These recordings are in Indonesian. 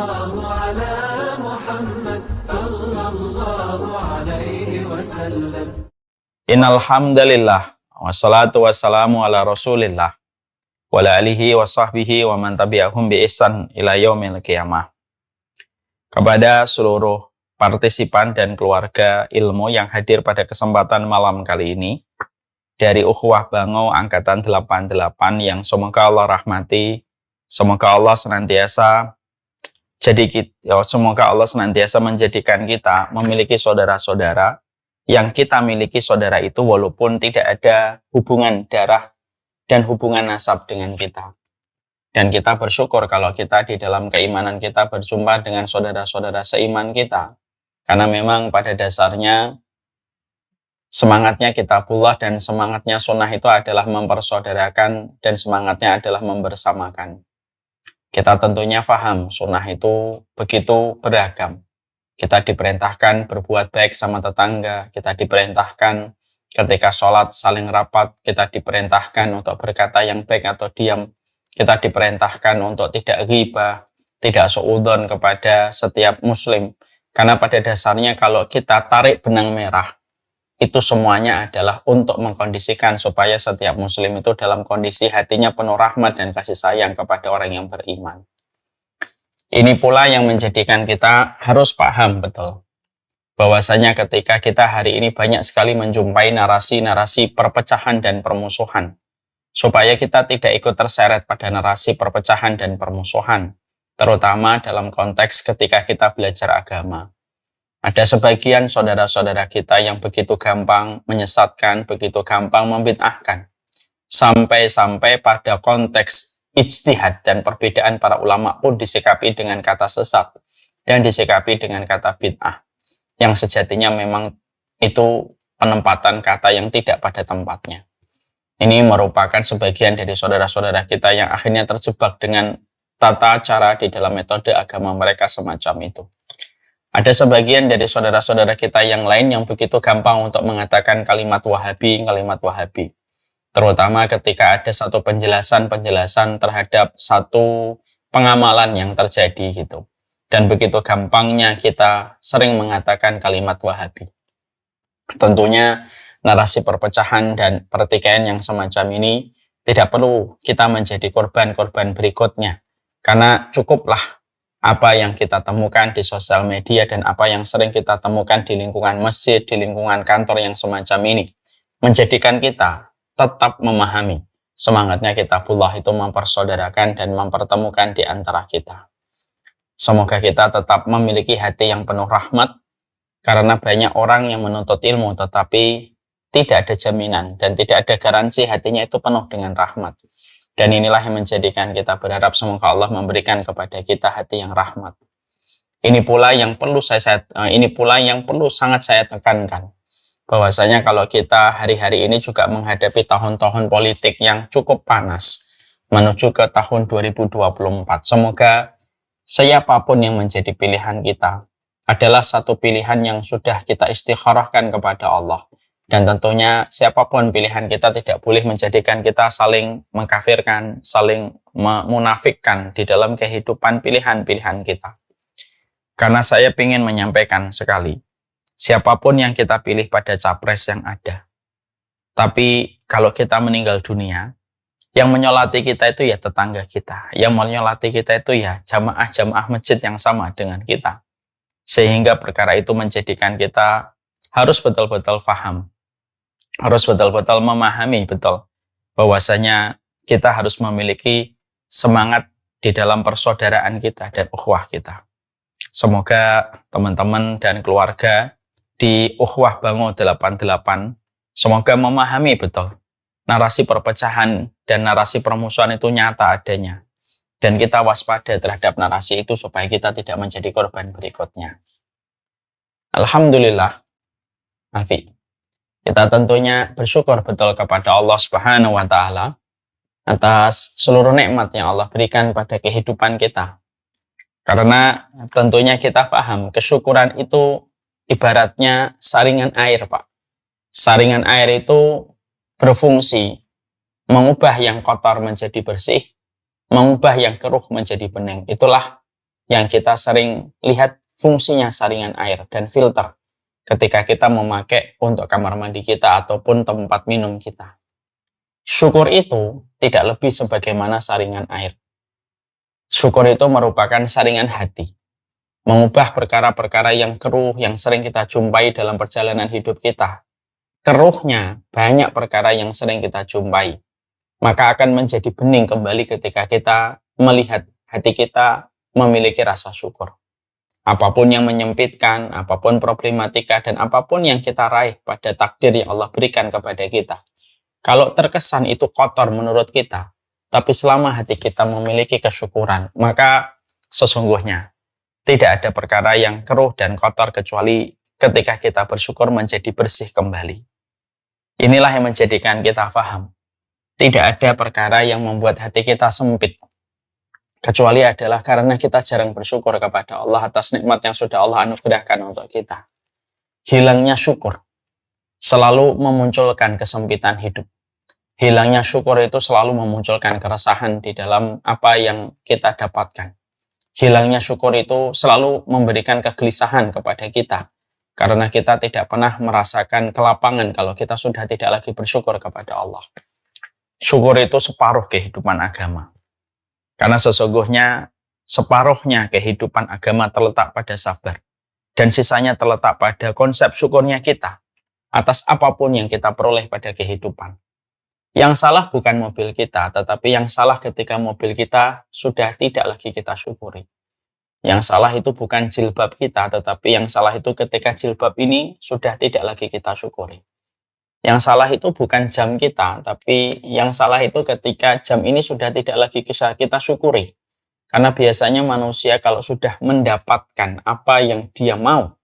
الله على محمد صلى الله عليه وسلم. Innal hamdalillah wassalatu wassalamu ala Rasulillah wa ala alihi wa sahbihi wa man tabi'ahum bi ihsan ila yaumil qiyamah. Kepada seluruh partisipan dan keluarga ilmu yang hadir pada kesempatan malam kali ini dari Ukhuwah Bangau angkatan 88 yang semoga Allah rahmati, semoga Allah senantiasa menjadikan kita memiliki saudara-saudara yang kita miliki saudara itu walaupun tidak ada hubungan darah dan hubungan nasab dengan kita. Dan kita bersyukur kalau kita di dalam keimanan kita berjumpa dengan saudara-saudara seiman kita. Karena memang pada dasarnya semangatnya kitabullah dan semangatnya sunnah itu adalah mempersaudarakan dan semangatnya adalah membersamakan. Kita tentunya paham sunnah itu begitu beragam. Kita diperintahkan berbuat baik sama tetangga, kita diperintahkan ketika sholat saling rapat, kita diperintahkan untuk berkata yang baik atau diam, kita diperintahkan untuk tidak ghibah, tidak suudzon kepada setiap muslim. Karena pada dasarnya kalau kita tarik benang merah, itu semuanya adalah untuk mengkondisikan supaya setiap muslim itu dalam kondisi hatinya penuh rahmat dan kasih sayang kepada orang yang beriman. Ini pula yang menjadikan kita harus paham betul bahwasanya ketika kita hari ini banyak sekali menjumpai narasi-narasi perpecahan dan permusuhan, supaya kita tidak ikut terseret pada narasi perpecahan dan permusuhan, terutama dalam konteks ketika kita belajar agama. Ada sebagian saudara-saudara kita yang begitu gampang menyesatkan, begitu gampang membid'ahkan, sampai-sampai pada konteks ijtihad dan perbedaan para ulama pun disikapi dengan kata sesat dan disikapi dengan kata bid'ah yang sejatinya memang itu penempatan kata yang tidak pada tempatnya. Ini merupakan sebagian dari saudara-saudara kita yang akhirnya terjebak dengan tata cara di dalam metode agama mereka semacam itu. Ada sebagian dari saudara-saudara kita yang lain yang begitu gampang untuk mengatakan kalimat wahabi, terutama ketika ada satu penjelasan terhadap satu pengamalan yang terjadi gitu. Dan begitu gampangnya kita sering mengatakan kalimat wahabi. Tentunya narasi perpecahan dan pertikaian yang semacam ini tidak perlu kita menjadi korban-korban berikutnya. Karena cukuplah apa yang kita temukan di sosial media dan apa yang sering kita temukan di lingkungan masjid, di lingkungan kantor yang semacam ini, menjadikan kita tetap memahami semangatnya kitabullah itu mempersaudarakan dan mempertemukan di antara kita. Semoga kita tetap memiliki hati yang penuh rahmat, karena banyak orang yang menuntut ilmu tetapi tidak ada jaminan dan tidak ada garansi hatinya itu penuh dengan rahmat. Dan inilah yang menjadikan kita berharap semoga Allah memberikan kepada kita hati yang rahmat. Ini pula yang perlu sangat saya tekankan. Bahwasanya kalau kita hari-hari ini juga menghadapi tahun-tahun politik yang cukup panas menuju ke tahun 2024. Semoga siapapun yang menjadi pilihan kita adalah satu pilihan yang sudah kita istikharahkan kepada Allah. Dan tentunya siapapun pilihan kita tidak boleh menjadikan kita saling mengkafirkan, saling memunafikkan di dalam kehidupan pilihan-pilihan kita. Karena saya ingin menyampaikan sekali, siapapun yang kita pilih pada capres yang ada. Tapi kalau kita meninggal dunia, yang menyolati kita itu ya tetangga kita. Yang menyolati kita itu ya jamaah-jamaah masjid yang sama dengan kita. Sehingga perkara itu menjadikan kita harus betul-betul paham. Harus betul-betul memahami betul bahwasanya kita harus memiliki semangat di dalam persaudaraan kita dan ukhuwah kita. Semoga teman-teman dan keluarga di Ukhuwah Bangau 88 semoga memahami betul narasi perpecahan dan narasi permusuhan itu nyata adanya. Dan kita waspada terhadap narasi itu supaya kita tidak menjadi korban berikutnya. Alhamdulillah, Alfi. Kita tentunya bersyukur betul kepada Allah Subhanahu wa Ta'ala atas seluruh nikmat yang Allah berikan pada kehidupan kita. Karena tentunya kita paham kesyukuran itu ibaratnya saringan air, Pak. Saringan air itu berfungsi mengubah yang kotor menjadi bersih, mengubah yang keruh menjadi bening. Itulah yang kita sering lihat fungsinya saringan air dan filter ketika kita memakai untuk kamar mandi kita ataupun tempat minum kita. Syukur itu tidak lebih sebagaimana saringan air. Syukur itu merupakan saringan hati, mengubah perkara-perkara yang keruh yang sering kita jumpai dalam perjalanan hidup kita. Keruhnya banyak perkara yang sering kita jumpai, maka akan menjadi bening kembali ketika kita melihat hati kita memiliki rasa syukur. Apapun yang menyempitkan, apapun problematika, dan apapun yang kita raih pada takdir yang Allah berikan kepada kita, kalau terkesan itu kotor menurut kita, tapi selama hati kita memiliki kesyukuran, maka sesungguhnya tidak ada perkara yang keruh dan kotor kecuali ketika kita bersyukur menjadi bersih kembali. Inilah yang menjadikan kita paham. Tidak ada perkara yang membuat hati kita sempit, kecuali adalah karena kita jarang bersyukur kepada Allah atas nikmat yang sudah Allah anugerahkan untuk kita. Hilangnya syukur selalu memunculkan kesempitan hidup. Hilangnya syukur itu selalu memunculkan keresahan di dalam apa yang kita dapatkan. Hilangnya syukur itu selalu memberikan kegelisahan kepada kita, karena kita tidak pernah merasakan kelapangan kalau kita sudah tidak lagi bersyukur kepada Allah. Syukur itu separuh kehidupan agama. Karena sesungguhnya separuhnya kehidupan agama terletak pada sabar. Dan sisanya terletak pada konsep syukurnya kita atas apapun yang kita peroleh pada kehidupan. Yang salah bukan mobil kita, tetapi yang salah ketika mobil kita sudah tidak lagi kita syukuri. Yang salah itu bukan jilbab kita, tetapi yang salah itu ketika jilbab ini sudah tidak lagi kita syukuri. Yang salah itu bukan jam kita, tapi yang salah itu ketika jam ini sudah tidak lagi bisa kita syukuri. Karena biasanya manusia kalau sudah mendapatkan apa yang dia mau,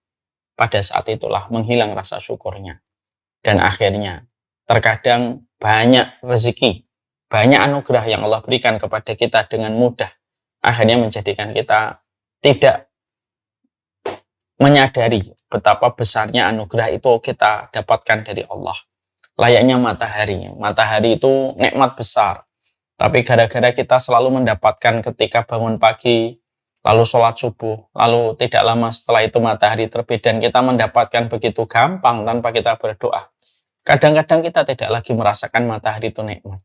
pada saat itulah menghilang rasa syukurnya. Dan akhirnya, terkadang banyak rezeki, banyak anugerah yang Allah berikan kepada kita dengan mudah, akhirnya menjadikan kita tidak menyadari betapa besarnya anugerah itu kita dapatkan dari Allah. Layaknya matahari. Matahari itu nikmat besar. Tapi gara-gara kita selalu mendapatkan ketika bangun pagi, lalu sholat subuh, lalu tidak lama setelah itu matahari terbit dan kita mendapatkan begitu gampang tanpa kita berdoa. Kadang-kadang kita tidak lagi merasakan matahari itu nikmat.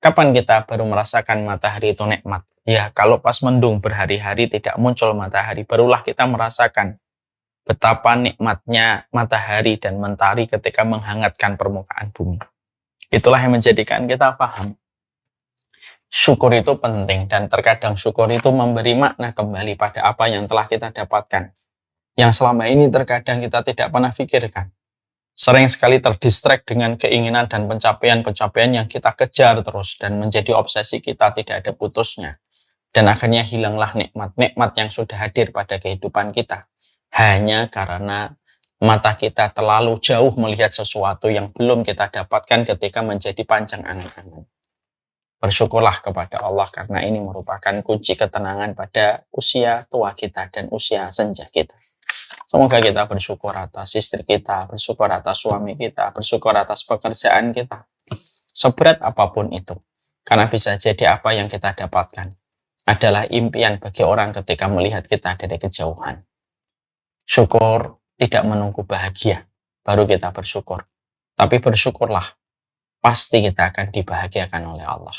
Kapan kita baru merasakan matahari itu nikmat? Ya, kalau pas mendung berhari-hari tidak muncul matahari, barulah kita merasakan betapa nikmatnya matahari dan mentari ketika menghangatkan permukaan bumi. Itulah yang menjadikan kita paham. Syukur itu penting dan terkadang syukur itu memberi makna kembali pada apa yang telah kita dapatkan. Yang selama ini terkadang kita tidak pernah pikirkan. Sering sekali terdistract dengan keinginan dan pencapaian-pencapaian yang kita kejar terus dan menjadi obsesi kita tidak ada putusnya. Dan akhirnya hilanglah nikmat-nikmat yang sudah hadir pada kehidupan kita. Hanya karena mata kita terlalu jauh melihat sesuatu yang belum kita dapatkan ketika menjadi panjang angan-angan. Bersyukurlah kepada Allah karena ini merupakan kunci ketenangan pada usia tua kita dan usia senja kita. Semoga kita bersyukur atas istri kita, bersyukur atas suami kita, bersyukur atas pekerjaan kita. Seberat apapun itu. Karena bisa jadi apa yang kita dapatkan adalah impian bagi orang ketika melihat kita dari kejauhan. Syukur tidak menunggu bahagia, baru kita bersyukur. Tapi bersyukurlah, pasti kita akan dibahagiakan oleh Allah.